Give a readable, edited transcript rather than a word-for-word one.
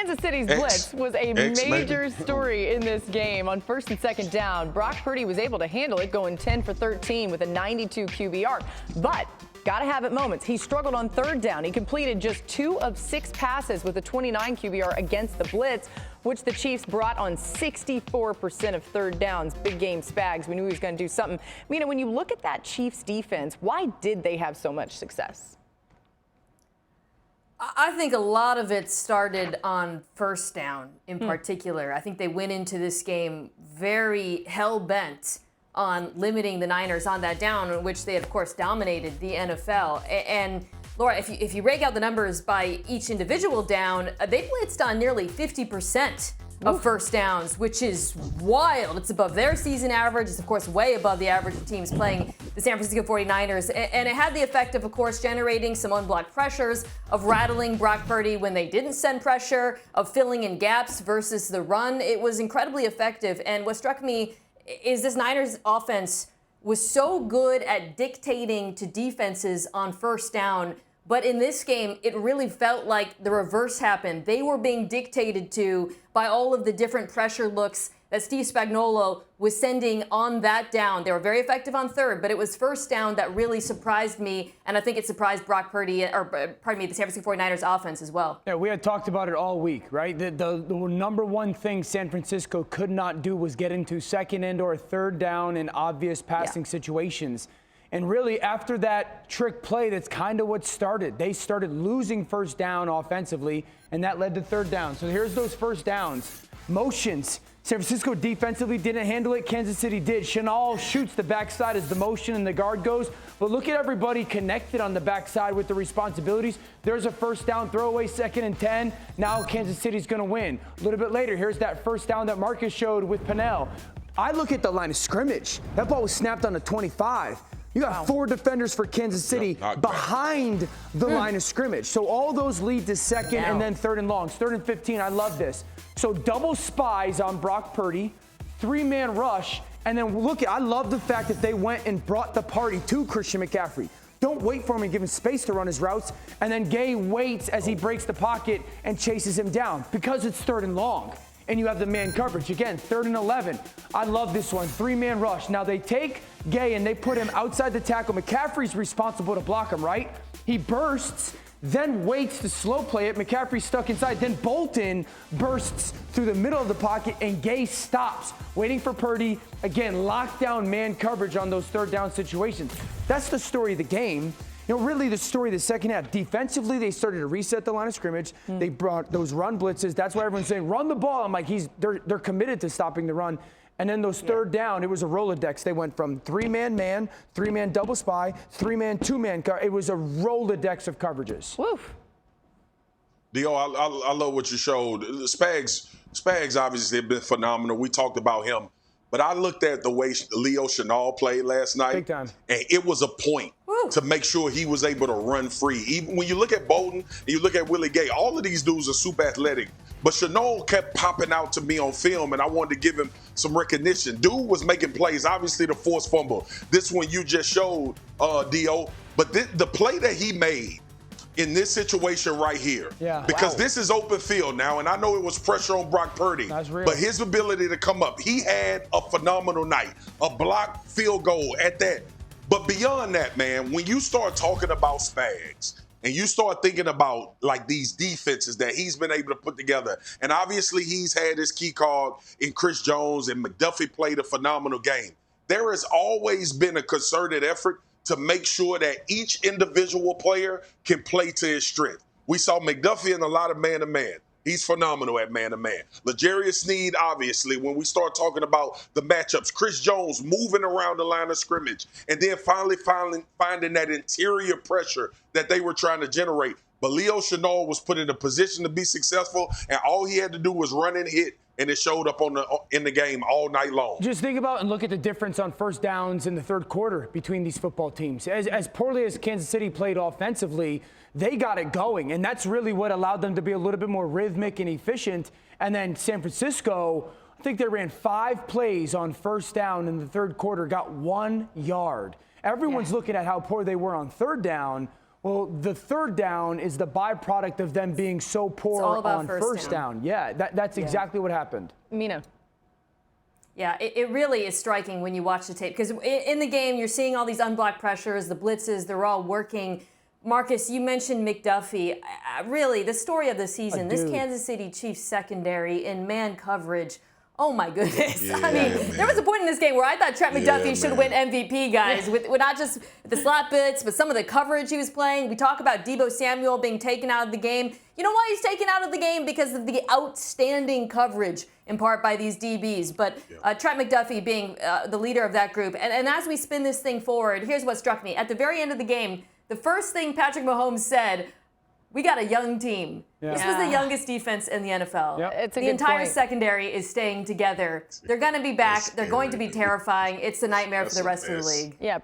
Kansas City's blitz was a major story in this game. On first and second down, Brock Purdy was able to handle it, going 10 for 13 with a 92 QBR. But got to have it moments. He struggled on third down. He completed just 2 of 6 passes with a 29 QBR against the blitz, which the Chiefs brought on 64% of third downs. Big game Spags. We knew he was going to do something. Mina, when you look at that Chiefs defense, why did they have so much success? I think a lot of it started on first down in particular. I think they went into this game very hell-bent on limiting the Niners on that down, in which they, of course, dominated the NFL. And Laura, if you rake out the numbers by each individual down, they blitzed on nearly 50% of first downs, which is wild. It's above their season average. It's, of course, way above the average of teams playing the San Francisco 49ers. And it had the effect of course, generating some unblocked pressures, of rattling Brock Purdy when they didn't send pressure, of filling in gaps versus the run. It was incredibly effective. And what struck me is this Niners offense was so good at dictating to defenses on first down. But in this game, it really felt like the reverse happened. They were being dictated to by all of the different pressure looks that Steve Spagnuolo was sending on that down. They were very effective on third, but it was first down that really surprised me, and I think it surprised Brock Purdy, the San Francisco 49ers offense as well. Yeah, we had talked about it all week, right? The number one thing San Francisco could not do was get into second and or third down in obvious passing situations. And really, after that trick play, that's kind of what started. They started losing first down offensively, and that led to third down. So here's those first downs. Motions. San Francisco defensively didn't handle it. Kansas City did. Chenal shoots the backside as the motion and the guard goes. But look at everybody connected on the backside with the responsibilities. There's a first down throwaway, 2nd and 10. Now Kansas City's going to win. A little bit later, here's that first down that Marcus showed with Pennell. I look at the line of scrimmage. That ball was snapped on the 25. You got 4 defenders for Kansas City behind the line of scrimmage. So all those lead to second and then third and longs. 3rd and 15, I love this. So double spies on Brock Purdy, 3-man rush, and then I love the fact that they went and brought the party to Christian McCaffrey. Don't wait for him and give him space to run his routes. And then Gay waits as he breaks the pocket and chases him down because it's 3rd and long. And you have the man coverage. Again, 3rd and 11. I love this one, 3-man rush. Now they take Gay and they put him outside the tackle. McCaffrey's responsible to block him, right? He bursts, then waits to slow play it. McCaffrey's stuck inside. Then Bolton bursts through the middle of the pocket and Gay stops, waiting for Purdy. Again, lockdown man coverage on those third down situations. That's the story of the game. You know, really the story of the second half. Defensively, they started to reset the line of scrimmage. They brought those run blitzes. That's why everyone's saying, run the ball. I'm like, they're committed to stopping the run. And then those third down, it was a Rolodex. They went from 3-man man, 3-man double spy, 3-man, 2-man. It was a Rolodex of coverages. Woof. Dio, I love what you showed. Spags obviously have been phenomenal. We talked about him. But I looked at the way Leo Chenal played last night, Big time. And it was a point to make sure he was able to run free. Even when you look at Bolton and you look at Willie Gay, all of these dudes are super athletic. But Chenal kept popping out to me on film, and I wanted to give him some recognition. Dude was making plays, obviously the forced fumble. This one you just showed, Dio. But the play that he made in this situation right here, because this is open field now, and I know it was pressure on Brock Purdy, but his ability to come up, he had a phenomenal night, a blocked field goal at that. But beyond that, man, when you start talking about Spags and you start thinking about like these defenses that he's been able to put together, and obviously he's had his key card in Chris Jones, and McDuffie played a phenomenal game. There has always been a concerted effort to make sure that each individual player can play to his strength. We saw McDuffie in a lot of man-to-man. He's phenomenal at man-to-man. L'Jarius Sneed, obviously, when we start talking about the matchups, Chris Jones moving around the line of scrimmage, and then finally finding that interior pressure that they were trying to generate. But Leo Chenal was put in a position to be successful, and all he had to do was run and hit, and it showed up in the game all night long. Just think about and look at the difference on first downs in the third quarter between these football teams. As poorly as Kansas City played offensively, they got it going, and that's really what allowed them to be a little bit more rhythmic and efficient. And then San Francisco, I think they ran 5 plays on first down in the third quarter, got 1 yard. Everyone's looking at how poor they were on third down. Well, the third down is the byproduct of them being so poor on first down. Yeah, that's exactly what happened. Mina. Yeah, it really is striking when you watch the tape, because in the game, you're seeing all these unblocked pressures, the blitzes, they're all working. Marcus, you mentioned McDuffie. Really, the story of the season, this Kansas City Chiefs secondary in man coverage. Oh, my goodness. Yeah, I mean, there was a point in this game where I thought Trent McDuffie should win MVP, guys, with not just the slap blitz, but some of the coverage he was playing. We talk about Deebo Samuel being taken out of the game. You know why he's taken out of the game? Because of the outstanding coverage, in part by these DBs. But Trent McDuffie being the leader of that group. And as we spin this thing forward, here's what struck me. At the very end of the game, the first thing Patrick Mahomes said, we got a young team. Yeah. This was the youngest defense in the NFL. Yep. It's a the good entire point. secondary is staying together. They're going to be back. They're going to be terrifying. It's a nightmare for the rest of the league. Yeah.